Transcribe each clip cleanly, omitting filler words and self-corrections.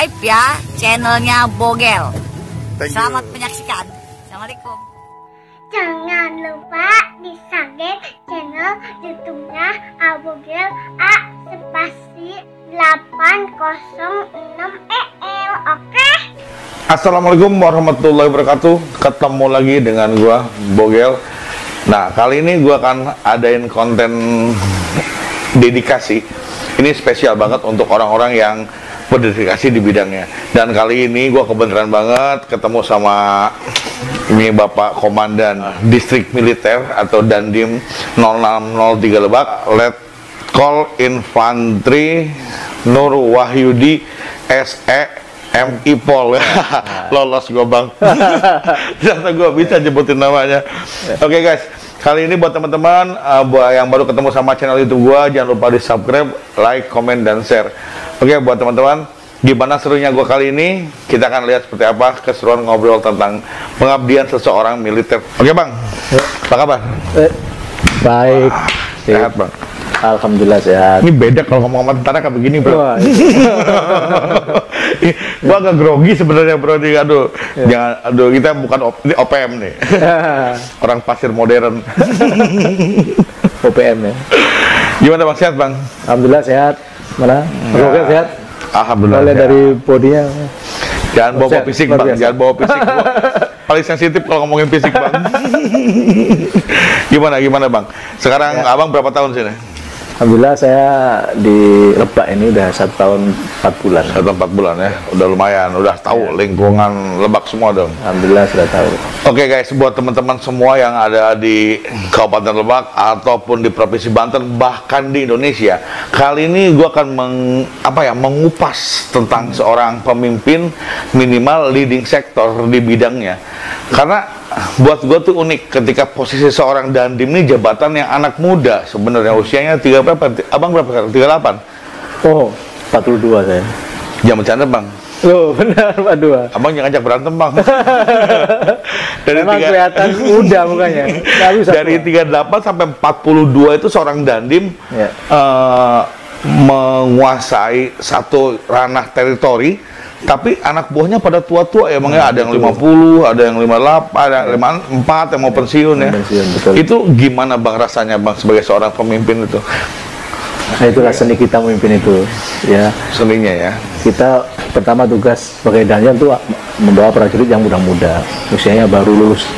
subscribe ya channelnya Bogel. Selamat menyaksikan. Assalamualaikum. Jangan lupa di-subscribe channel YouTube-nya Abogel A spasi 806EL. Oke? Assalamualaikum warahmatullahi wabarakatuh. Ketemu lagi dengan gua Bogel. Nah, kali ini gua akan adain konten dedikasi. Ini spesial banget untuk orang-orang yang berdedikasi di bidangnya. Dan kali ini gua kebenaran banget ketemu sama ini Bapak Komandan Distrik Militer atau Dandim 0603 Lebak, Letkol Infantri Nur Wahyudi SE MI Pol. Lolos gua, Bang. Ternyata gua bisa nyebutin namanya. Oke, guys. Kali ini buat teman-teman yang baru ketemu sama channel YouTube gua, jangan lupa di-subscribe, like, komen, dan share. Oke, buat teman-teman, gimana serunya gua kali ini? Kita akan lihat seperti apa keseruan ngobrol tentang pengabdian seseorang militer. Oke, Bang. Apa kabar? Baik. Sehat, Bang. Alhamdulillah sehat. Ini beda kalau ngomong sama tentara kayak begini, Bro. Wah, Gua agak grogi sebenarnya, Bro. Aduh, jangan, aduh, kita bukan ini OPM nih. Orang pasir modern. OPM ya. Gimana, Bang? Sehat, Bang? Alhamdulillah sehat. Mana? Bogel sehat? Alhamdulillah. Oleh dari bodinya. Jangan bawa Sehat, fisik, luar Bang. biasa. Jangan bawa fisik. Gua paling sensitif kalau ngomongin fisik, Bang. Gimana, Bang? Sekarang Ya. Abang berapa tahun sini? Alhamdulillah saya di Lebak ini udah 1 tahun 4 bulan. 1 tahun 4 bulan ya. Udah lumayan, udah tahu lingkungan Lebak semua dong. Alhamdulillah sudah tahu. Oke, guys, buat teman-teman semua yang ada di Kabupaten Lebak ataupun di Provinsi Banten, bahkan di Indonesia, kali ini gue akan mengupas tentang seorang pemimpin minimal leading sektor di bidangnya. Karena buat gue tuh unik ketika posisi seorang Dandim ini jabatan yang anak muda sebenarnya, usianya Abang berapa sekarang? 38? Oh, 42 saya. Jangan bercanda, Bang. Loh, benar Pak Dua. Abang jangan ajak berantem, Bang. Memang kelihatan muda mukanya. Dari 38 sampai 42 itu seorang Dandim Ya. menguasai satu ranah teritori, tapi anak buahnya pada tua-tua ya, Bang. Ada yang 50, ada yang 58, ada yang 54 yang mau pensiun ya. Pensiun, betul. Itu gimana, Bang, rasanya, Bang, sebagai seorang pemimpin itu? Nah, itulah seni kita memimpin itu, ya. Seninya ya. Kita pertama tugas sebagai Dandim itu membawa prajurit yang muda-muda, usianya baru lulus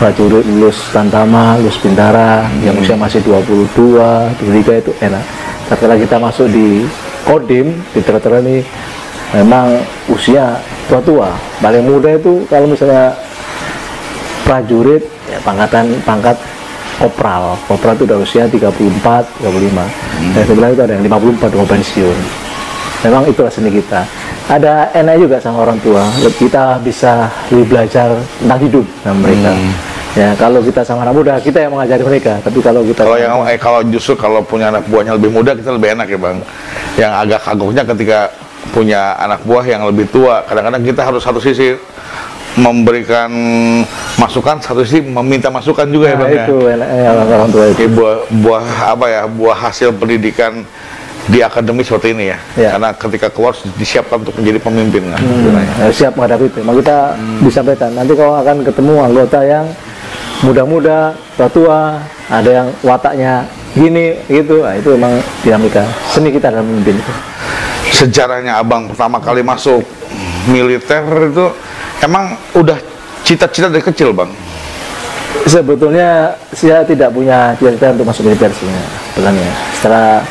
prajurit, lulus Tantama, lulus Bintara, yang usia masih 22, 23 itu enak. Setelah kita masuk di Kodim, di Tentara ini memang usia tua-tua. Paling muda itu kalau misalnya prajurit ya, pangkat kopral itu udah usia 34, 35. Dan sebelah itu ada yang 54 mau pensiun. Memang itulah seni kita. Ada enak juga sama orang tua. Kita bisa lebih belajar tentang hidup sama mereka. Ya, kalau kita sama anak muda, kita yang mengajari mereka. Tapi kalau kita Kalau justru kalau punya anak buahnya lebih muda, kita lebih enak ya, Bang. Yang agak kagoknya ketika punya anak buah yang lebih tua, kadang-kadang kita harus satu sisi memberikan masukan, satu sisi meminta masukan juga, ya, Bang. Itu orang tua itu. Buah hasil pendidikan di akademi seperti ini ya. Ya. Karena ketika keluar disiapkan untuk menjadi pemimpin kan. Siap menghadapi itu. Maka kita disampaikan nanti kalau akan ketemu anggota yang muda-muda, tua-tua, ada yang wataknya gini gitu. Nah, itu memang dinamika seni kita dalam memimpin itu. Sejarahnya Abang pertama kali masuk militer itu emang udah cita-cita dari kecil, Bang? Sebetulnya saya tidak punya cita-cita untuk masuk militer sebenarnya. Setelah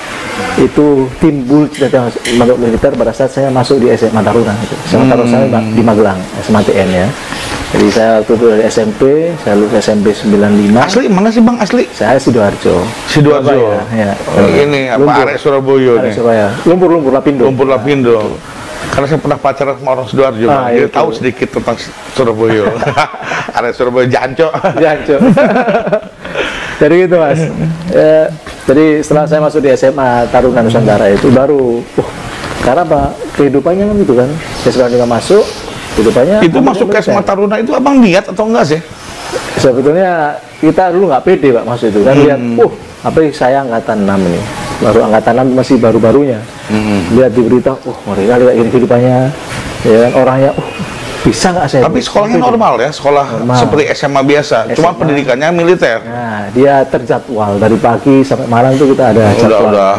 itu timbul cita-cita masuk militer pada saat saya masuk di SMA Taruna itu. SMA Taruna saya di Magelang, SMA TN ya. Jadi saya waktu itu dari SMP, saya lulus SMP 95. Asli mana sih, Bang, asli? Saya Sidoarjo. Sidoarjo. Ya. Ini apa, Arek Surabaya nih? Surabaya. Lumpur Lapindo. Lumpur Lapindo. Karena saya pernah pacaran sama orang Sidoarjo, Bang. Jadi tahu sedikit tentang Surabaya. Arek Surabaya Janco. Janco. Jadi gitu, Mas. Jadi setelah saya masuk di SMA Taruna Nusantara itu baru karena apa? Kehidupannya kan gitu kan. Saya sekarang masuk kehidupannya itu masuk ke SMA Taruna itu Abang niat atau enggak sih? Sebetulnya kita dulu nggak pede, Pak, masuk itu kan lihat, apa saya angkatan 6 ini. baru angkatan 6 masih baru-barunya. Lihat di berita, mereka lihat ini kehidupannya Ya kan, orangnya, bisa nggak saya? Tapi sekolahnya normal ya, sekolah Normal. seperti SMA biasa, cuma SMA. pendidikannya militer. Nah, dia terjadwal dari pagi sampai malam tuh kita ada jadwal. Udah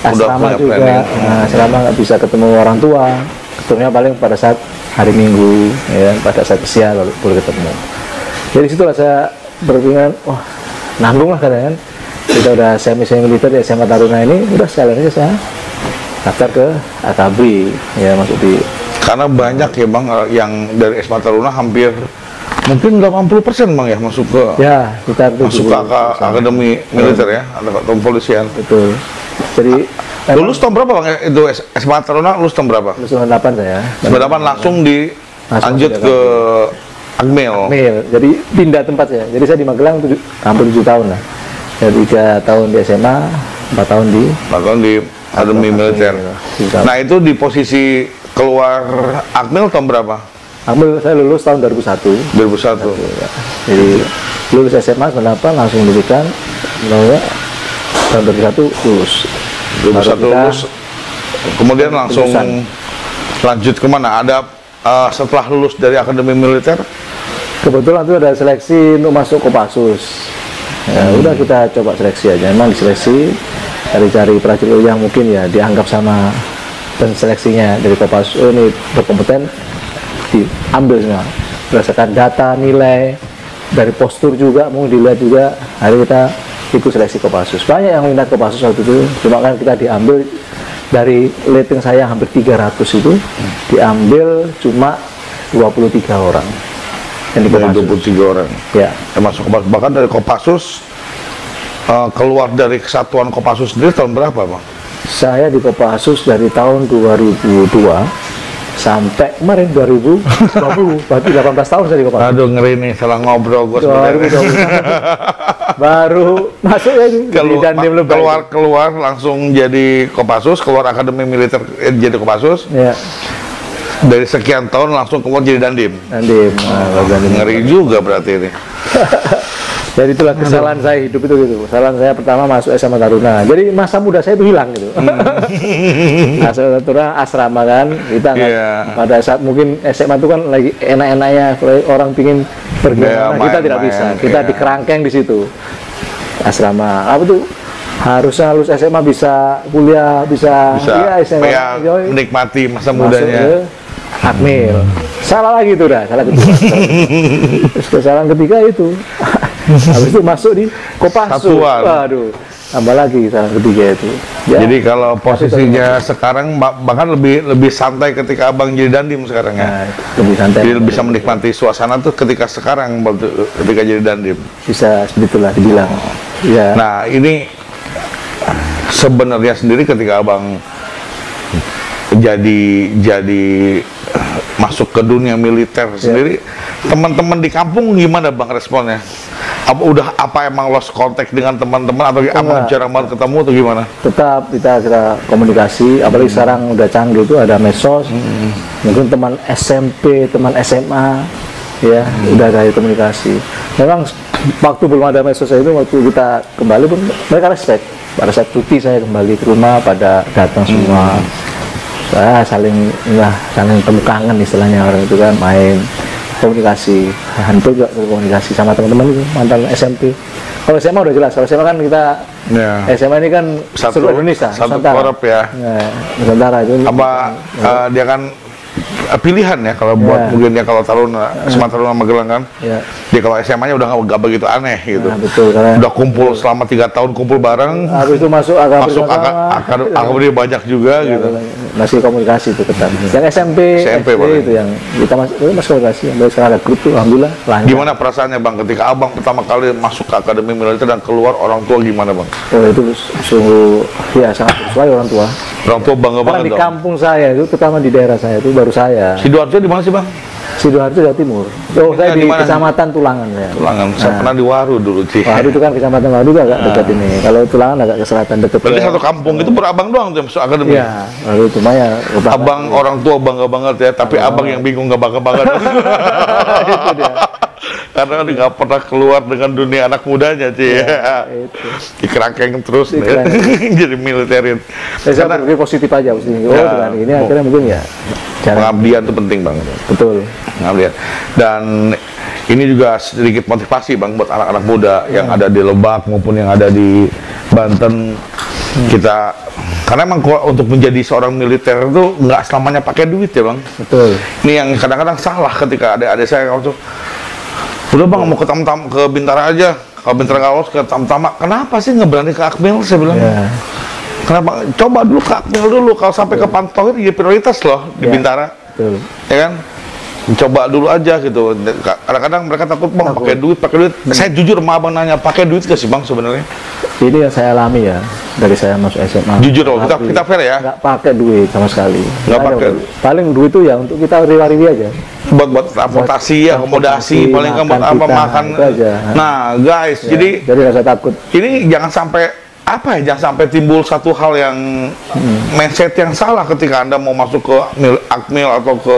Asrama punya juga, planning. asrama nggak bisa ketemu orang tua, ketemunya paling pada saat hari Minggu, ya, pada saat usia baru boleh ketemu. Jadi situlah saya berpikir, wah, nanggung lah kadang kan. Kita udah semi militer di SMA Taruna ini, udah sekalian aja saya daftar ke Akabri, ya masuk di. Karena banyak ya Bang yang dari SMA Taruna hampir mungkin 80% Bang ya masuk ke kita masuk ke akademi militer ya atau kepolisian. Betul. Jadi lulus tahun berapa Bang itu SMA Taruna lulus tahun berapa? lulus 98 saya. 98 langsung lanjut ke Akmil. Jadi pindah tempat saya. Jadi saya di Magelang hampir 7 tahun lah. Jadi 3 tahun di SMA, 4 tahun di Akademi Militer. Nah itu di posisi keluar Akmil tahun berapa? Akmil saya lulus tahun 2001. 2001. Ya. Jadi lulus SMA 98 langsung pendidikan, lalu tahun 2001 lulus. 2001 lulus, kemudian langsung lanjut kemana? Ada setelah lulus dari Akademi Militer? Kebetulan itu ada seleksi untuk masuk Kopassus. Ya udah kita coba seleksi aja. Memang diseleksi, cari-cari prajurit yang mungkin ya dianggap sama penseleksinya dari Kopassus, oh ini berkompeten, diambil semua berdasarkan data, nilai, dari postur juga mau dilihat juga. Hari kita ikut seleksi Kopassus. Banyak yang minat Kopassus waktu itu, cuma kan kita diambil dari rating saya hampir 300 itu, diambil cuma 23 orang. Yang di Dari Kopassus. 23 orang. Ya. Termasuk Kopassus. Bahkan dari Kopassus keluar dari kesatuan Kopassus sendiri tahun berapa Bang? Saya di Kopassus dari tahun 2002 sampai kemarin 2020, berarti 18 tahun saya di Kopassus. Aduh ngeri nih, salah ngobrol gue sebenarnya. Baru masuk ya itu. Keluar langsung jadi Kopassus, keluar Akademi Militer jadi Kopassus. Ya. Dari sekian tahun langsung keluar jadi Dandim. Dandim. Ngeri juga berarti ini. Jadi itulah kesalahan saya hidup itu gitu. Kesalahan saya pertama masuk SMA Taruna. Jadi masa muda saya itu hilang gitu. SMA Taruna asrama kan, kita pada saat mungkin SMA itu kan lagi enak-enaknya, orang pingin pergi kita tidak bisa. Kita di kerangkeng di situ. Asrama. Apa tuh? Harusnya lulus SMA bisa kuliah, bisa ya, SMA menikmati masa mudanya. Akmil. Salah lagi itu dah, salah kedua. Terus kesalahan ketiga itu. Habis itu masuk di Kopassus. Waduh, tambah lagi salah ketiga itu. Ya. Jadi kalau posisinya sekarang bahkan lebih santai ketika Abang jadi Dandim sekarang ya. Nah, lebih santai. Jadi bisa menikmati suasana tuh ketika sekarang ketika jadi Dandim. Bisa sebetulnya dibilang. Ya. Nah, ini sebenarnya sendiri ketika Abang jadi masuk ke dunia militer sendiri, teman-teman di kampung gimana Bang responnya? Apa emang lost contact dengan teman-teman atau emang jarang banget ketemu atau gimana? Tetap kita komunikasi, apalagi sekarang udah canggih itu ada medsos. Mungkin teman SMP, teman SMA ya udah ada komunikasi. Memang waktu belum ada medsos itu, waktu kita kembali pun mereka respect. Pada saat cuti saya kembali ke rumah pada datang semua. Saya saling temu kangen istilahnya orang itu kan, main komunikasi, hampir juga komunikasi sama teman-teman itu mantan SMP. Kalau SMA udah jelas, kalau SMA kan kita SMA ini kan seluruh Indonesia, satu Nusantara. korup ya. Nusantara itu. Dia kan pilihan ya kalau buat mungkin ya kalau Taruna, SMA Taruna Magelang kan. Dia kalau SMA-nya udah nggak begitu aneh gitu. Betul, udah kumpul selama 3 tahun kumpul bareng. Habis itu masuk akademi banyak juga gitu. Masih komunikasi itu ketat. Yang SMP itu yang kita masih komunikasi. Sampai sekarang ada grup tuh, alhamdulillah. Gimana perasaannya Bang ketika Abang pertama kali masuk ke Akademi Militer dan keluar, orang tua gimana Bang? Oh itu sungguh ya sangat sesuai orang tua. Orang tua bangga banget di kampung saya itu, terutama di daerah saya itu baru saya. Sidoarjo di mana sih Bang? Sidoarjo Jawa Timur. Oh saya di Kecamatan Tulangan ya. Tulangan. Saya pernah di Waru dulu sih. Waru itu kan Kecamatan Waru agak dekat ini. Kalau Tulangan agak ke selatan dekat. Berarti satu kampung itu berabang doang tuh masuk akademi. Iya. Waru itu mah ya. Abang orang tua bangga banget ya, tapi abang yang bingung nggak bangga banget. Itu dia. Karena nggak pernah keluar dengan dunia anak mudanya, Ci. Ya, itu. Dikerangkeng terus nih. Jadi militerin. Saya berpikir positif aja mesti. Oh, dengan ini akhirnya mungkin ya. Pengabdian itu penting banget. Betul. Pengabdian. Dan ini juga sedikit motivasi Bang buat anak-anak muda yang ada di Lebak maupun yang ada di Banten. Kita karena emang untuk menjadi seorang militer itu nggak selamanya pakai duit ya Bang. Betul. Ini yang kadang-kadang salah ketika adik-adik saya waktu udah Bang mau ke Bintara aja, kalau Bintara nggak lolos ke Tamtama, kenapa sih nggak berani ke Akmil? Saya bilang. Ya. Kenapa? Coba dulu ke Akmil dulu, kalau sampai ke Pantohir ya prioritas loh di Bintara. Betul. Ya kan? Coba dulu aja gitu. Kadang-kadang mereka takut Bang pakai duit. Saya jujur sama Abang nanya, pakai duit gak sih Bang sebenarnya? Ini yang saya alami ya dari saya masuk SMA. Jujur loh, kita fair ya. Nggak pakai duit sama sekali. Nggak pakai. Paling duit itu ya untuk kita riwa-riwi aja. Buat transportasi, akomodasi, paling kan buat apa makan. Aja. Nah guys, Ya, jadi nggak usah takut. ini jangan sampai jangan sampai timbul satu hal yang mindset yang salah ketika Anda mau masuk ke Akmil atau ke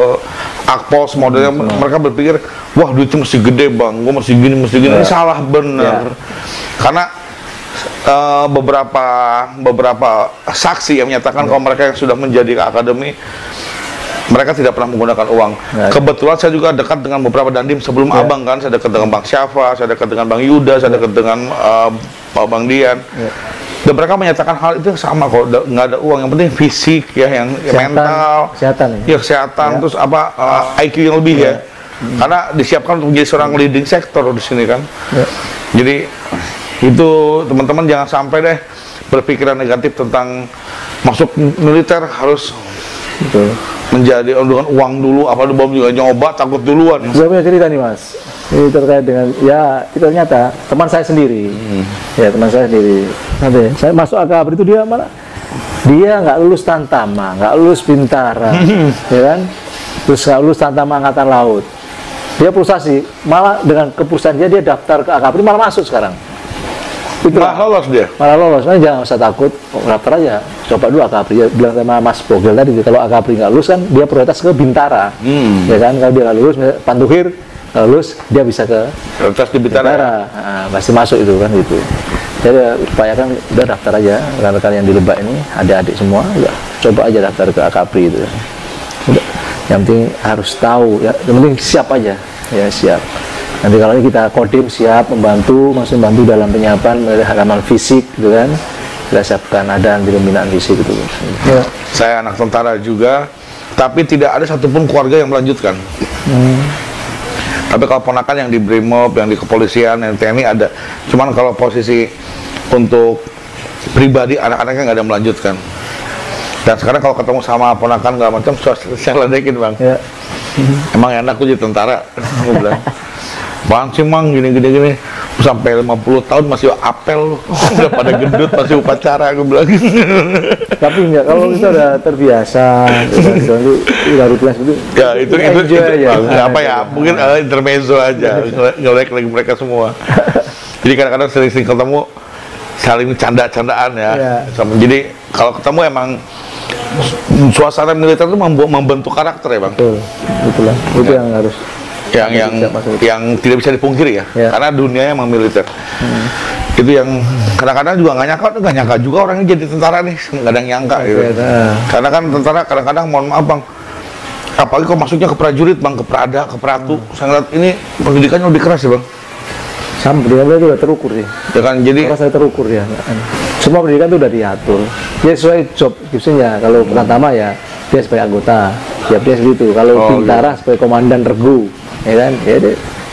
Akpos modelnya mereka berpikir wah duitnya mesti gede Bang, gua mesti gini. Ini salah bener. Karena beberapa saksi yang menyatakan kalau mereka yang sudah menjadi akademi mereka tidak pernah menggunakan uang. Kebetulan saya juga dekat dengan beberapa dandim sebelum Abang kan, saya dekat dengan Bang Syafa, saya dekat dengan Bang Yuda, saya dekat dengan Bang Dian. Dan mereka menyatakan hal itu sama kok, nggak ada uang, yang penting fisik ya, yang mental, kesehatan, terus apa IQ yang lebih ya. Karena disiapkan untuk menjadi seorang leading sector di sini kan. Jadi itu teman-teman jangan sampai deh berpikiran negatif tentang masuk militer harus menjadi dengan uang dulu, apa belum juga nyoba, takut duluan. Saya punya cerita nih Mas, ini terkait dengan ya ternyata teman saya sendiri, ya teman saya sendiri. Nanti saya masuk AKABRI itu dia malah dia nggak lulus Tantama, nggak lulus Bintara, ya kan? Terus nggak lulus Tantama Angkatan Laut. Dia frustasi, malah dengan keputusan dia daftar ke AKABRI malah masuk sekarang. Malah lolos dia. Malah lolos, makanya jangan usah takut, daftar aja. Coba dulu AKABRI. Ya, bilang sama Mas Bogel tadi, kalau AKABRI nggak lulus kan dia prioritas ke Bintara, ya kan? Kalau dia nggak lulus, Pantuhir nggak lulus, dia bisa ke prioritas di Bintara. Nah, pasti masuk itu kan gitu. Jadi upayakan udah daftar aja, rekan-rekan yang di Lebak ini, adik-adik semua, udah coba aja daftar ke AKABRI itu. Udah. Yang penting harus tahu, ya, yang penting siap aja, ya siap. Nanti kalau kita kodim siap membantu, maksudnya membantu dalam penyiapan halaman fisik gitu kan, kita siapkan ada anti pembinaan fisik gitu. Ya. Saya anak tentara juga, tapi tidak ada satupun keluarga yang melanjutkan. Tapi kalau ponakan yang di Brimob, yang di kepolisian, yang TNI ada. Cuman kalau posisi untuk pribadi anak-anaknya nggak ada melanjutkan. Dan sekarang kalau ketemu sama ponakan nggak macam, saya ledekin Bang. Ya. Emang enak aku jadi tentara, aku bilang. Bang sih Mang gini sampai 50 tahun masih apel loh. Udah pada gendut masih upacara aku bilang. Tapi enggak, kalau kita udah terbiasa udah rutin seperti ya itu apa ya mungkin intermezzo aja ngelek lagi mereka semua. Jadi kadang-kadang sering-sering ketemu saling canda-candaan ya. Jadi kalau ketemu emang suasana militer itu membentuk karakter ya Bang. Betul lah. Itu yang harus yang tidak bisa dipungkiri ya. Karena dunianya emang militer. Itu yang kadang-kadang juga nggak nyangka juga orangnya jadi tentara nih, nggak ada yang nyangka gitu. Karena kan tentara kadang-kadang mohon maaf Bang, apalagi kalau masuknya ke prajurit Bang, ke Prada, ke Pratu, saya ngeliat ini pendidikannya lebih keras ya Bang. Sama pendidikan itu udah terukur sih. Ya kan, jadi saya terukur ya. Semua pendidikan itu udah diatur. Ya sesuai job biasanya. Kalau pertama ya dia sebagai anggota, siap dia segitu. Kalau Bintara sebagai komandan regu, ya kan? Ya,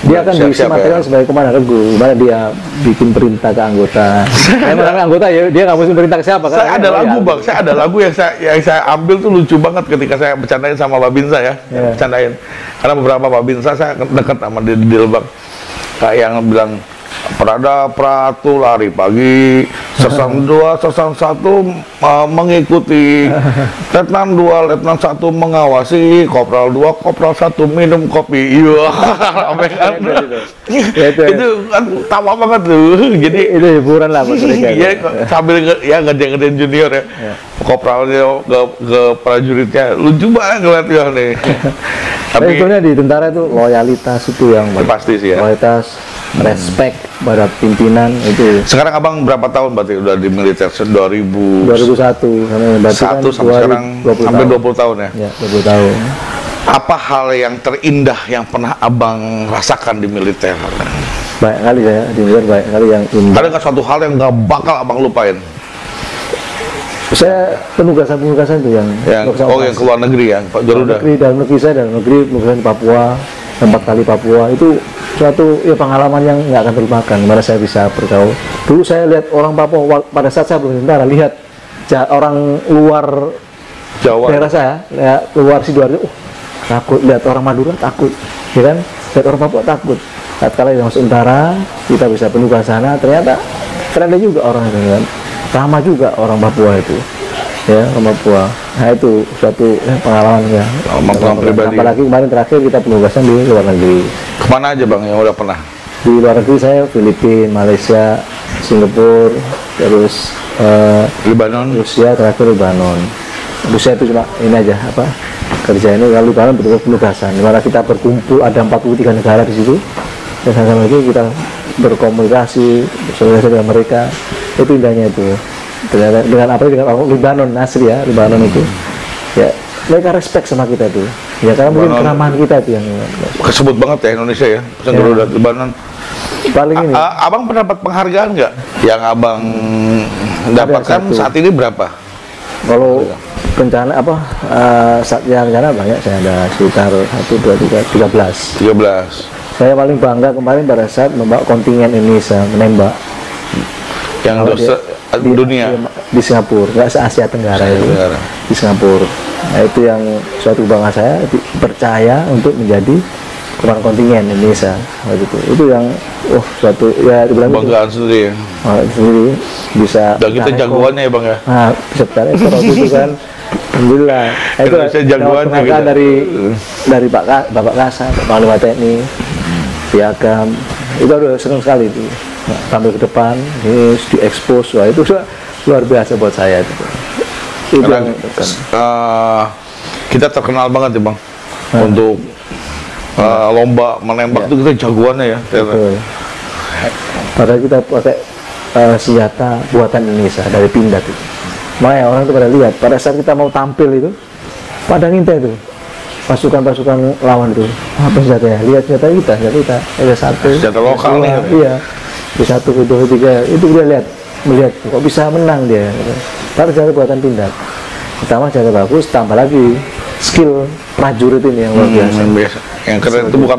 dia akan diisi material sebagai komandan regu. Gimana dia bikin perintah ke anggota. Emang anggota ya dia nggak mesti perintah ke siapa. Saya ada lagu Bang, saya ada lagu yang saya ambil tuh lucu banget ketika saya bercandain sama Babinsa ya. Bercandain. Karena beberapa Babinsa saya dekat sama di Lebak. Kayak yang bilang Prada Pratu lari pagi, Sersan 2, Sersan 1 mengikuti, Letnan 2, Letnan 1 mengawasi, Kopral 2, Kopral 1 minum kopi. Iya, kan? Itu kan tawa banget tuh. Jadi itu hiburan lah buat mereka. Iya, sambil ya ngedein junior ya. Kopralnya ke prajuritnya lucu banget ngeliatnya nih. Tapi sebetulnya di tentara itu loyalitas itu yang pasti sih ya. Loyalitas, respect pada pimpinan itu. Sekarang abang berapa tahun berarti udah di militer? 2001 sampai sekarang hampir 20 tahun ya? Ya, 20 tahun. Apa hal yang terindah yang pernah abang rasakan di militer? Banyak kali ya, di militer banyak kali yang indah. Ada nggak suatu hal yang nggak bakal abang lupain? Saya penugasan itu yang yang ke luar negeri ya, Pak Garuda. Dalam negeri saya, dalam negeri penugasan di Papua, 4 kali Papua, itu suatu ya pengalaman yang nggak akan terlupakan. Dimana saya bisa bergaul. Dulu saya lihat orang Papua pada saat saya belum tentara, lihat orang luar Jawa, daerah saya, ya, luar Sidoarjo, takut. Lihat orang Madura takut, ya kan? Lihat orang Papua takut. Saat kali masuk tentara, kita bisa penugasan sana, ternyata friendly juga orang itu kan. Sama juga orang Papua itu, ya, orang Papua. Nah itu suatu pengalaman ya. Pengalaman pribadi. Apalagi kemarin terakhir kita penugasan di luar negeri. Kemana aja bang yang udah pernah? Di luar negeri saya Filipina, Malaysia, Singapura, terus Lebanon, Rusia, terakhir Lebanon. Rusia itu cuma ini aja apa kerja ini, lalu Lebanon betul penugasan. Dimana kita berkumpul ada 43 negara di situ. Dan sama lagi kita berkomunikasi, bersosialisasi dengan mereka. Itu indahnya itu dengan apa, dengan orang Lebanon asli ya, Lebanon itu ya mereka respect sama kita tuh ya, karena mungkin keramahan kita itu yang kesebut banget ya Indonesia ya, pesan ya. Lebanon paling ini. Abang pernah dapat penghargaan nggak yang abang dapatkan saat ini berapa? Kalau bencana apa saat yang bencana banyak, saya ada sekitar 1, 2, 3, 13. Saya paling bangga kemarin pada saat membawa kontingen Indonesia menembak yang dunia di Singapura, nggak se Asia Tenggara itu di Singapura. Nah itu yang suatu bangga saya dipercaya untuk menjadi komandan kontingen Indonesia waktu itu yang suatu ya dibilang banggaan sendiri ya. Sendiri bisa. Dan kita jagoannya ya bang ya. Nah sebenarnya waktu itu kan alhamdulillah itu jagoannya gitu. dari Bapak Kasat, Panglima TNI, Piagam, itu udah senang sekali itu. Tampil ke depan, ini diekspos, wah itu luar biasa buat saya itu. Karena kita terkenal banget ya bang untuk lomba menembak itu kita jagoannya ya. Padahal kita pakai senjata buatan Indonesia dari Pindad itu. Makanya orang itu pada lihat pada saat kita mau tampil itu pada ngintai itu pasukan-pasukan lawan itu apa senjatanya, lihat senjata kita ada satu senjata lokal nih. Iya. Di 1, 2, 3 itu dia melihat kok bisa menang dia. Tapi cara buatan Pindad pertama cara bagus, tambah lagi skill prajurit ini yang luar biasa. Yang keren itu bukan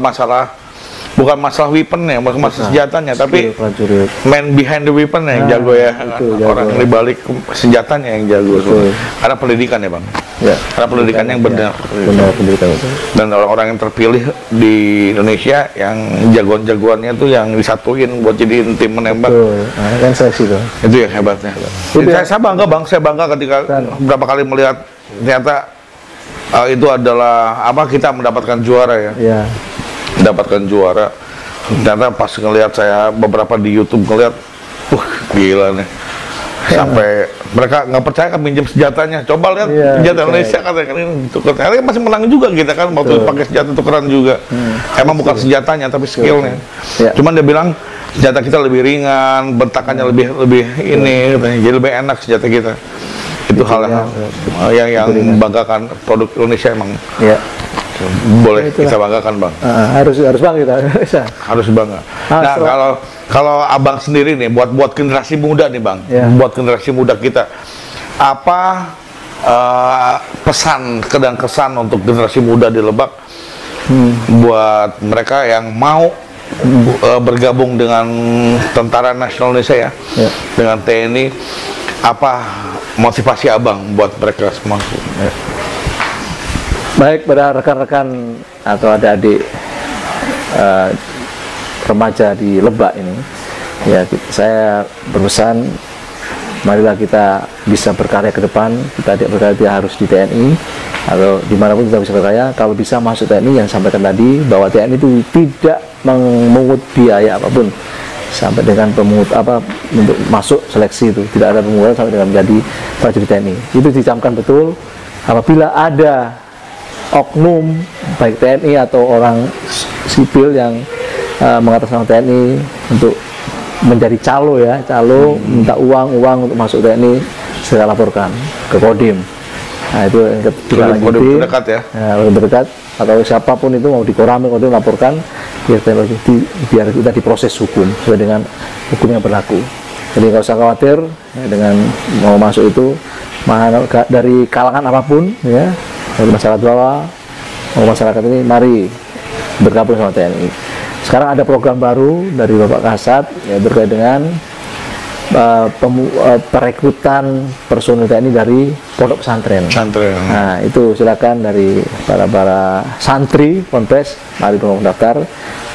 masalah weapon ya, bukan masalah senjatanya, tapi prajurit, man behind the weapon yang jago ya. Orang di balik senjatanya yang jago. Karena pendidikan ya bang. Ya. Karena pendidikan yang benar pendidikan itu. Dan orang-orang yang terpilih di Indonesia yang jagoan-jagoannya tuh yang disatuin buat jadi tim menembak. Nah, kan seleksi tuh. Itu yang hebatnya. Saya bangga bang, saya bangga ketika beberapa kali melihat ternyata itu adalah kita mendapatkan juara ya. Iya. Mendapatkan juara. Ternyata pas ngelihat saya beberapa di YouTube ngelihat, gila nih. Sampai mereka nggak percaya kan minjem senjatanya, coba lihat senjata Indonesia katanya kan ini tuker, karena masih menang juga kita kan waktu pakai senjata tukeran juga. Emang bukan senjatanya tapi skillnya. Cuman dia bilang senjata kita lebih ringan, bentakannya lebih ini, katanya, jadi lebih enak senjata kita. Itu hal yang membanggakan produk Indonesia emang. Boleh kita banggakan bang. Harus bangga kita. Harus bangga. Nah kalau abang sendiri nih buat generasi muda nih bang, buat generasi muda kita, apa pesan dan kesan untuk generasi muda di Lebak buat mereka yang mau bergabung dengan Tentara Nasional Indonesia ya, dengan TNI, apa motivasi abang buat mereka semua? Baik pada rekan-rekan atau adik-adik remaja di Lebak ini, ya saya berpesan marilah kita bisa berkarya ke depan. Kita tidak berkarya harus di TNI atau dimanapun kita bisa berkarya. Kalau bisa masuk TNI, yang sampaikan tadi bahwa TNI itu tidak memungut biaya apapun sampai dengan untuk masuk seleksi, itu tidak ada pemungutan sampai dengan menjadi prajurit TNI. Itu dicamkan betul. Apabila ada oknum baik TNI atau orang sipil yang mengatasnamakan TNI untuk menjadi calo minta uang untuk masuk TNI, segera laporkan ke Kodim. Nah itu kita lanjutin, terdekat ya, terdekat, atau siapapun itu mau dikorami Kodim, laporkan biar kita diproses hukum sesuai dengan hukum yang berlaku. Jadi nggak usah khawatir ya, dengan mau masuk itu dari kalangan apapun ya, dari masyarakat bawah mau masyarakat ini, mari bergabung sama TNI. Sekarang ada program baru dari Bapak Kasat ya, berkait dengan perekrutan personil TNI dari pondok pesantren. Nah itu silakan dari para santri ponpes, mari mendaftar.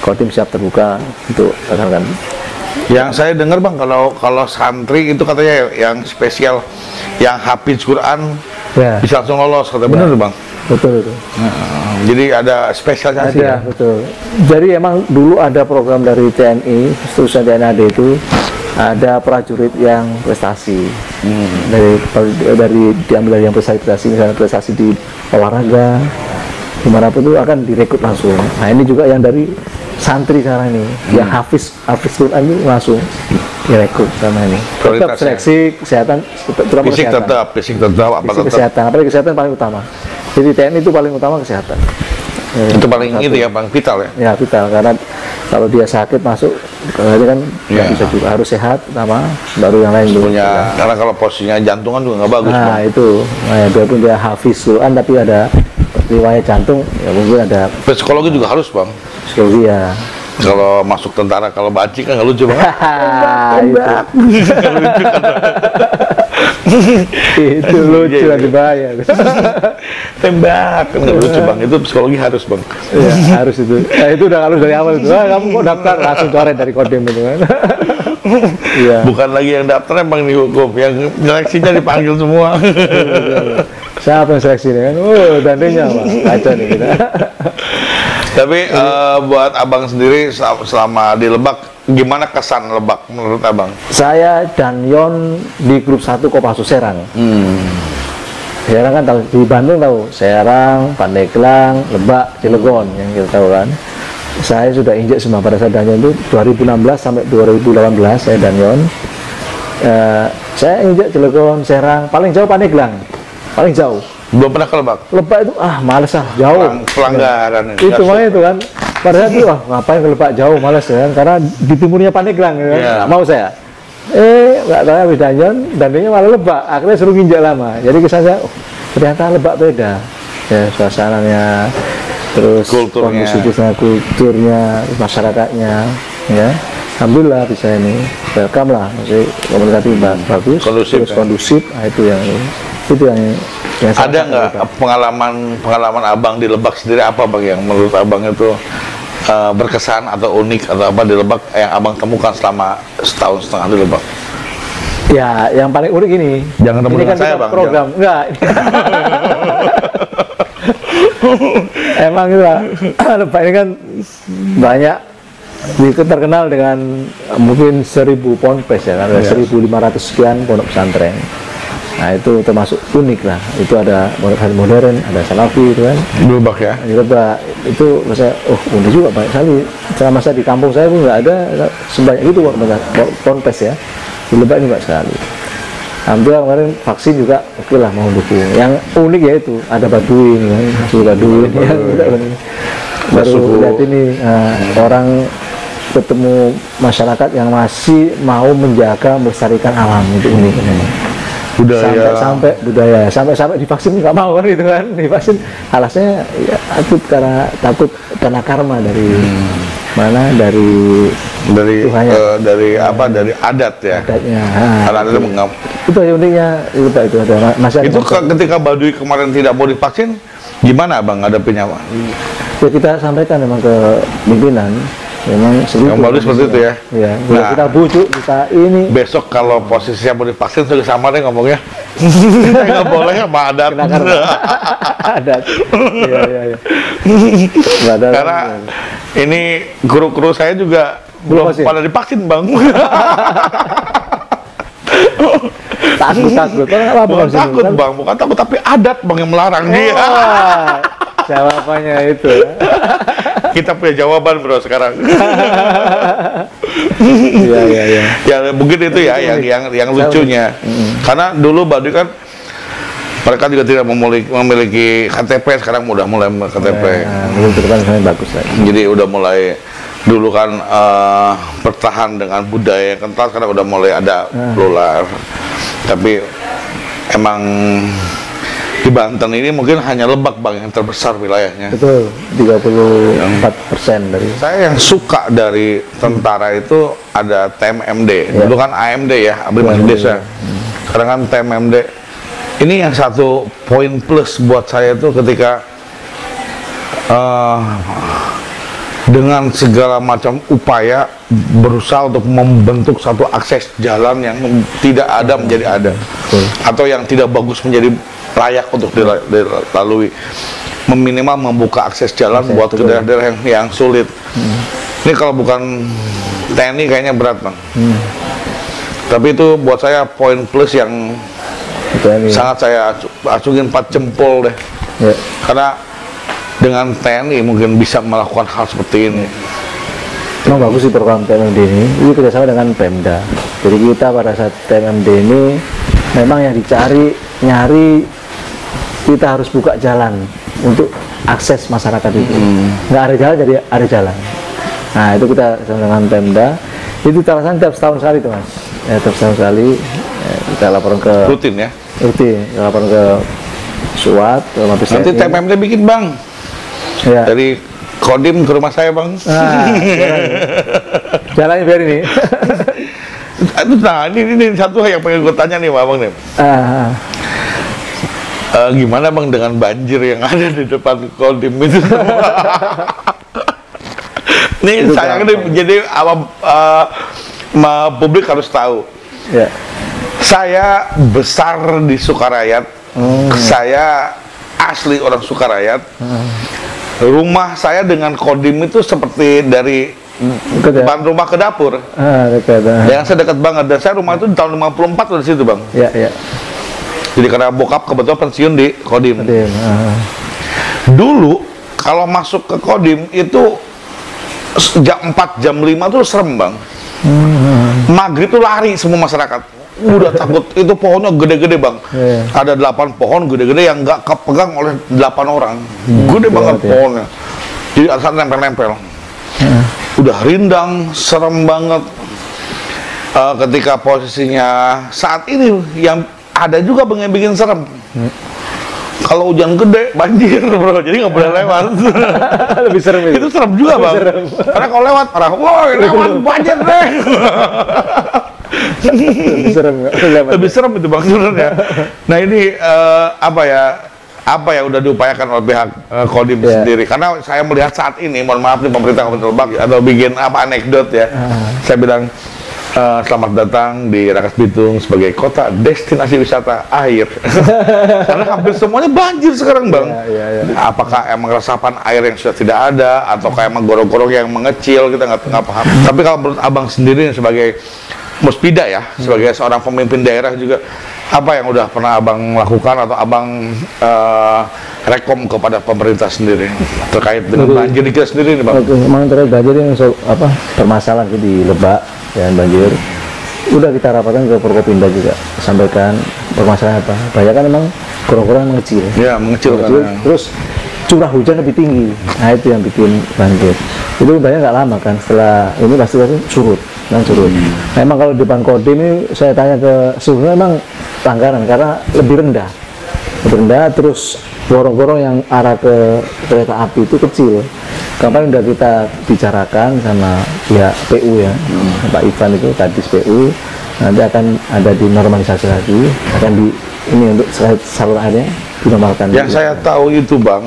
Kodim siap terbuka untuk rekan-rekan. Yang saya dengar Bang, kalau santri itu katanya yang spesial, yang hafiz Quran ya, bisa langsung lolos, kata benar Bang? Betul. Jadi ada spesialisasi ya? Betul. Jadi emang dulu ada program dari TNI, seterusnya TNI AD itu ada prajurit yang prestasi. Dari diambil dari yang prestasi, misalnya prestasi di olahraga, dimanapun itu akan direkrut langsung. Nah ini juga yang dari santri sekarang ini, yang hafiz Quran itu langsung direkrut sama ini. Tetap seleksi kesehatan, fisik tetap, kesehatan, apalagi kesehatan paling utama. Jadi TNI itu paling utama kesehatan. Itu paling itu ya Bang, vital ya? Ya vital, karena kalau dia sakit masuk, kalau kan nggak bisa juga, harus sehat sama baru yang lain dulu. Karena kalau posisinya jantungan juga nggak bagus. Nah Bang, itu, biarpun dia hafiz Quran tapi ada riwayat jantung, ya mungkin ada. Psikologi juga harus Bang. Psikologi ya. Kalau masuk tentara, kalau baci kan nggak lucu Bang. Tembak. Itu lucu lagi bayar. Tembak kan nggak lucu Bang. Itu psikologi harus Bang. Ya, harus itu. Nah, itu udah harus dari awal itu. Kamu kok daftar langsung coret dari Kodim itu kan. Iya. Bukan lagi yang daftar Bang di hukum, yang seleksinya dipanggil semua. Siapa yang seleksi ini kan? Oh, dandenya Bang. Kacau nih kita. Tapi buat Abang sendiri selama di Lebak, gimana kesan Lebak menurut Abang? Saya dan Yon di grup 1 Kopassus Serang. Serang kan tahu, di Bandung tahu, Serang, Pandeglang, Lebak, Cilegon yang kita tahu kan. Saya sudah injek semua pada saat dan Yon itu 2016 sampai 2018 saya dan Yon. Saya injek Cilegon, Serang, paling jauh Pandeglang, paling jauh. Belum pernah ke Lebak? Lebak itu males jauh. Pelanggaran itu makanya itu kan. Pada saat itu ngapain ke Lebak jauh, males kan, karena di timurnya Pandeglang kan. Nggak mau saya. Nggak tahu habis dananya malah Lebak. Akhirnya suruh nginjak lama. Jadi kesan saya, ternyata Lebak beda. Ya suasananya, terus kondusifnya, kulturnya, masyarakatnya, ya. Alhamdulillah bisa ini. Welcome lah, masih komunikasi bagus, terus kondusif. Itu yang ada nggak pengalaman Abang di Lebak sendiri, apa Bang yang menurut Abang itu berkesan atau unik atau apa di Lebak yang Abang temukan selama setahun setengah di Lebak? Ya, yang paling unik ini. Jangan temukan kan saya Bang. Program enggak. Emang itu Lebak ini kan banyak terkenal dengan mungkin 1000 ponpes ya, kan? 1500 sekian pondok pesantren. Nah itu termasuk unik lah. Itu ada modern, ada salafi itu kan. Di Lebak ya? Di Lebak itu saya, unik juga banyak sekali. Selama saya di kampung saya pun nggak ada sebanyak itu ponpes ya. Di Lebak ini banyak sekali. Alhamdulillah kemarin vaksin juga oke lah mau dukung. Yang unik ya itu ada Baduin kan, Baduin ya. Baru lihat ini orang ketemu masyarakat yang masih mau menjaga melestarikan alam, itu unik memang. Sampai budaya sampai divaksin nggak mau kan gitu kan, divaksin alasannya ya, takut karena karma dari mana dari apa dari adat ya, adatnya itu uniknya itu ada masyarakat itu ketika Baduy kemarin tidak mau divaksin gimana Bang ada penyawa? Ya kita sampaikan memang ke pimpinan memang yang baru seperti itu ya. Ya, nah, kita bujuk, kita ini. Besok kalau posisinya mau divaksin juga sama deh ngomongnya. Kita nggak boleh sama adat. Adat. Iya. Karena ini kru-kru saya juga belum pada divaksin bang. Takut. Takut bang, bukan takut tapi adat bang yang melarang dia. Jawabannya itu. Kita punya jawaban bro sekarang. Iya. Ya mungkin itu ya yang lucunya. Karena dulu Baduy kan mereka juga tidak memiliki KTP, sekarang udah mulai KTP. Belum terdepan bagus lagi. Jadi udah mulai dulu kan bertahan dengan budaya yang kental, sekarang udah mulai ada plural. Tapi emang di Banten ini mungkin hanya Lebak bang yang terbesar wilayahnya. Betul, 34% dari. Saya yang suka dari tentara itu ada TMMD. Dulu kan AMD ya, Abri Masuk Desa. Sekarang kan TMMD. Ini yang satu poin plus buat saya itu ketika dengan segala macam upaya berusaha untuk membentuk satu akses jalan yang tidak ada menjadi ada, atau yang tidak bagus menjadi layak untuk dilalui, meminimal membuka akses jalan buat ke daerah-daerah yang sulit. Ini kalau bukan TNI kayaknya berat bang. Tapi itu buat saya poin plus yang sangat saya acungin 4 jempol deh. Karena dengan TNI mungkin bisa melakukan hal seperti ini. Memang bagus sih program TMMD ini kerjasama dengan Pemda. Jadi kita pada saat TMMD ini memang yang nyari kita harus buka jalan untuk akses masyarakat itu. Nggak ada jalan jadi ada jalan. Nah itu kita dengan Pemda. Itu terlaksana tiap setahun sekali tuh mas. Tiap setahun sekali kita laporan ke rutin ya. Rutin, kita laporan ke Suat, ke Mabes TNI. Nanti TMMD bikin bang. Ya. Dari Kodim ke rumah saya bang. Jalannya biar ini. Nah ini satu hal yang pengen gue tanya nih bang nih. Gimana bang dengan banjir yang ada di depan Kodim itu? Ini sayangnya jadi publik harus tahu. Ya. Saya besar di Sukarayat. Saya asli orang Sukarayat. Rumah saya dengan Kodim itu seperti dari depan rumah ke dapur. Yang saya dekat banget, dan saya rumah itu di tahun 54 udah di situ bang. Iya. Jadi karena bokap kebetulan pensiun di Kodim. Dulu kalau masuk ke Kodim itu jam 4 jam 5 tuh serem bang. Maghrib tuh lari semua masyarakat. Udah takut, itu pohonnya gede-gede bang. Ada 8 pohon gede-gede yang nggak kepegang oleh 8 orang. Gede banget pohonnya. Jadi asal nempel-nempel. Udah rindang, serem banget. Ketika posisinya saat ini yang ada juga bang yang bikin serem. Kalau hujan gede banjir bro, jadi nggak boleh lewat. Lebih serem itu. Itu serem juga bang. Karena kalau lewat parah, woi lewat banjir deh. Lebih serem itu bang sebenarnya. Nah ini apa ya udah diupayakan oleh pihak Kodim sendiri. Karena saya melihat saat ini, mohon maaf nih pemerintah Kabupaten Lebak atau bikin apa anekdot ya. Saya bilang selamat datang di Rangkas Bitung sebagai kota destinasi wisata air. Karena hampir semuanya banjir sekarang bang. Apakah emang resapan air yang sudah tidak ada, ataukah emang gorong-gorong yang mengecil, kita nggak paham. Tapi kalau menurut abang sendiri sebagai Muspida ya, sebagai seorang pemimpin daerah juga, apa yang udah pernah abang lakukan atau abang rekom kepada pemerintah sendiri terkait dengan banjir kita sendiri nih bang? Memang terkait banjir yang permasalahan di Lebak dan banjir, udah kita rapatkan ke Forkopimda juga, sampaikan permasalahan apa. Banyak kan memang gorong-gorong mengecil. Ya mengecil. Terus curah hujan lebih tinggi, nah itu yang bikin banjir. Itu banyak nggak lama kan, setelah ini pasti surut. Memang kalau di depan Kodim ini saya tanya ke sebenarnya memang pelanggaran karena lebih rendah, terus gorong-gorong yang arah ke kereta api itu kecil. Kemarin udah kita bicarakan sama pihak PU ya, Pak Ivan itu Kadis PU, nanti akan ada dinormalisasi lagi, akan di ini untuk salur airnya dinormalkan. Yang saya tahu itu bang,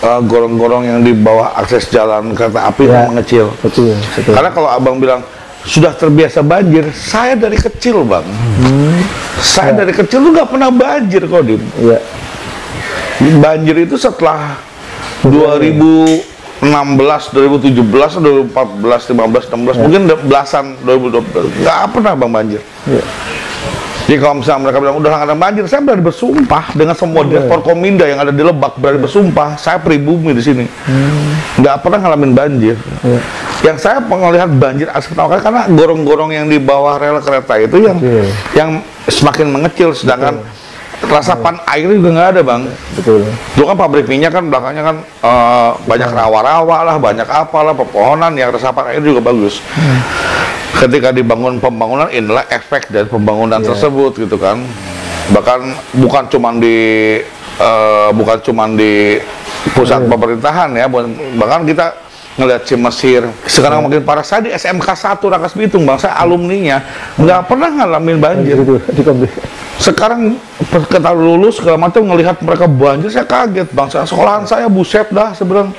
gorong-gorong yang di bawah akses jalan kereta api yang mengecil. Betul. Karena kalau abang bilang sudah terbiasa banjir, saya dari kecil bang. Saya dari kecil tuh nggak pernah banjir kok, Dim. Iya. Banjir itu setelah 2016, 2017, 2014, 15, 16, mungkin belasan 2020, nggak pernah bang banjir. Iya. Jadi kalau misalnya mereka bilang udah nggak ada banjir, saya berani bersumpah dengan semua direktur Kominda yang ada di Lebak, berani bersumpah, saya pribumi di sini, nggak pernah ngalamin banjir. Yang saya melihat banjir asli pertama kali karena gorong-gorong yang di bawah rel kereta itu yang semakin mengecil, sedangkan resapan air juga nggak ada bang. Betul. Dulu kan pabrik minyak kan belakangnya kan banyak rawa-rawa lah, banyak apalah, pepohonan yang resapan air juga bagus. Ketika dibangun pembangunan, inilah efek dari pembangunan tersebut gitu kan. Bahkan bukan cuma di pusat pemerintahan ya, bahkan kita ngelihat Cimesir sekarang makin parah. Saya di SMK 1 Rangkas Bitung bang, saya alumninya nggak pernah ngalamin banjir. Sekarang kita lulus segala macam ngelihat mereka banjir, saya kaget bang. Sekolahan saya buset dah sebenarnya.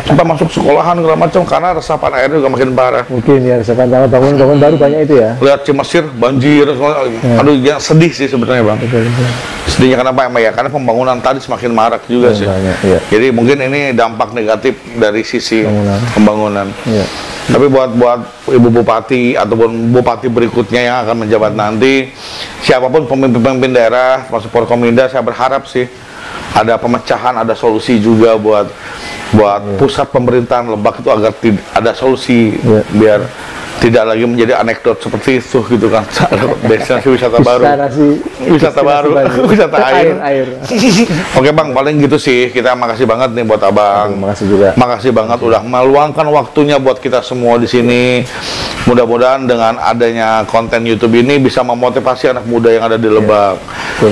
Sampai masuk sekolahan segala macam karena resapan airnya juga makin parah. Mungkin ya resapan bangun baru banyak itu ya. Lihat Cimesir banjir, aduh yang sedih sih sebenarnya bang. Sedihnya kenapa emang ya? Karena pembangunan tadi semakin marak juga sih. Jadi mungkin ini dampak negatif dari sisi pembangunan. Tapi buat Ibu Bupati ataupun Bupati berikutnya yang akan menjabat nanti, siapapun pemimpin daerah, masuk Forkominda, saya berharap sih ada pemecahan, ada solusi juga buat pusat pemerintahan Lebak itu agar ada solusi biar tidak lagi menjadi anekdot seperti itu gitu kan. Destinasi wisata baru, wisata air. Oke bang, paling gitu sih. Kita makasih banget nih buat abang. Makasih juga. Makasih banget udah meluangkan waktunya buat kita semua di sini. Mudah-mudahan dengan adanya konten YouTube ini bisa memotivasi anak muda yang ada di Lebak,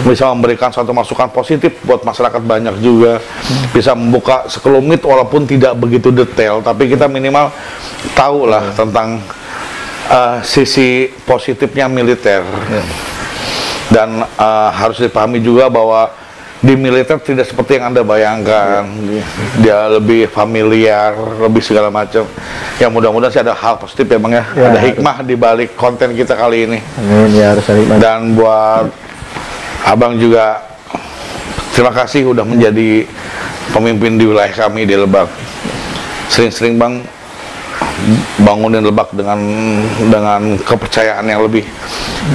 bisa memberikan suatu masukan positif buat masyarakat banyak juga, bisa membuka sekelumit walaupun tidak begitu detail, tapi kita minimal tahu lah tentang sisi positifnya militer. Dan harus dipahami juga bahwa di militer tidak seperti yang Anda bayangkan. Dia lebih familiar, lebih segala macam. Ya mudah-mudahan sih ada hal positif ya bang ya. Ada hikmah di balik konten kita kali ini. Amin, ya harus ada hikmah. Dan buat abang juga terima kasih udah menjadi pemimpin di wilayah kami di Lebak. Sering-sering bang bangunin Lebak dengan kepercayaan yang lebih,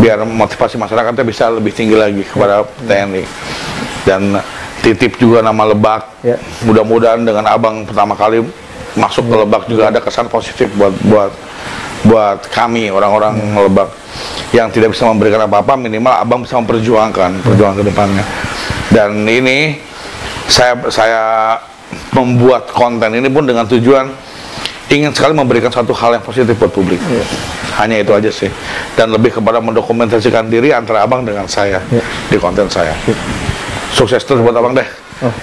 biar motivasi masyarakatnya bisa lebih tinggi lagi kepada TNI. Dan titip juga nama Lebak. Mudah-mudahan dengan abang pertama kali masuk ke Lebak juga ada kesan positif buat kami orang-orang Lebak yang tidak bisa memberikan apa-apa, minimal abang bisa memperjuangkan ke depannya. Dan ini saya membuat konten ini pun dengan tujuan ingin sekali memberikan satu hal yang positif buat publik. Hanya itu aja sih. Dan lebih kepada mendokumentasikan diri antara abang dengan saya di konten saya. Sukses terus buat abang deh.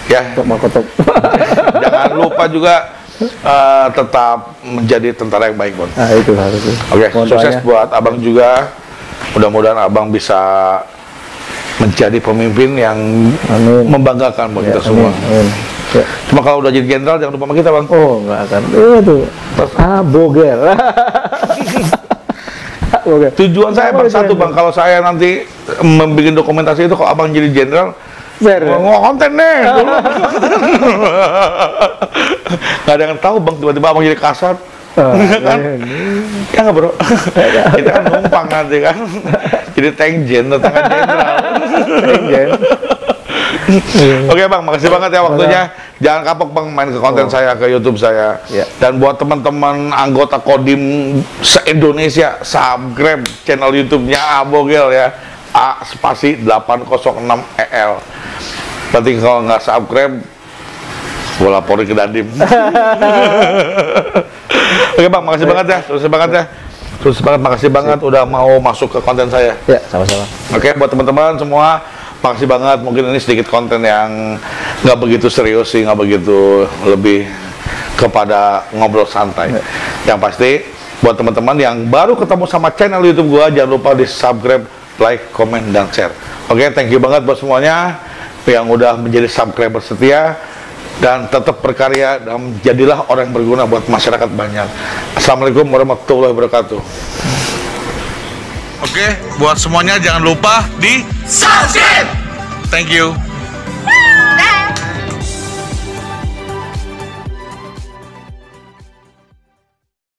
Ya. Jangan lupa juga tetap menjadi tentara yang baik, Bon. Itu harus. Oke, sukses buat abang juga. Mudah-mudahan abang bisa menjadi pemimpin yang membanggakan buat kita semua. Cuma kalau udah jadi jenderal jangan lupa sama kita bang. Oh nggak akan. Itu bogel. Tujuan saya bang satu bang, kalau saya nanti membuat dokumentasi itu, kalau abang jadi jenderal, mau konten nih. Nggak ada yang tahu bang, tiba-tiba abang jadi kasat. Kan? Ya nggak bro? Kita kan numpang nanti kan. Jadi tengjen, tangan jenderal. Oke bang, makasih banget ya waktunya. Jangan kapok bang main ke konten saya, ke YouTube saya. Dan buat teman-teman anggota Kodim se-Indonesia, subscribe channel YouTube-nya Abogel ya, A806EL. Berarti kalau nggak subscribe, gue laporin ke Dandim. Oke bang, makasih banget ya, makasih banget udah mau masuk ke konten saya. Ya, sama-sama. Oke, buat teman-teman semua, makasih banget. Mungkin ini sedikit konten yang nggak begitu serius sih, nggak begitu, lebih kepada ngobrol santai. Yang pasti, buat teman-teman yang baru ketemu sama channel YouTube gua, jangan lupa di subscribe, like, komen, dan share. Oke, thank you banget buat semuanya yang udah menjadi subscriber setia. dan tetap berkarya dan jadilah orang yang berguna buat masyarakat banyak. Assalamualaikum warahmatullahi wabarakatuh. Oke, buat semuanya jangan lupa di subscribe. Thank you.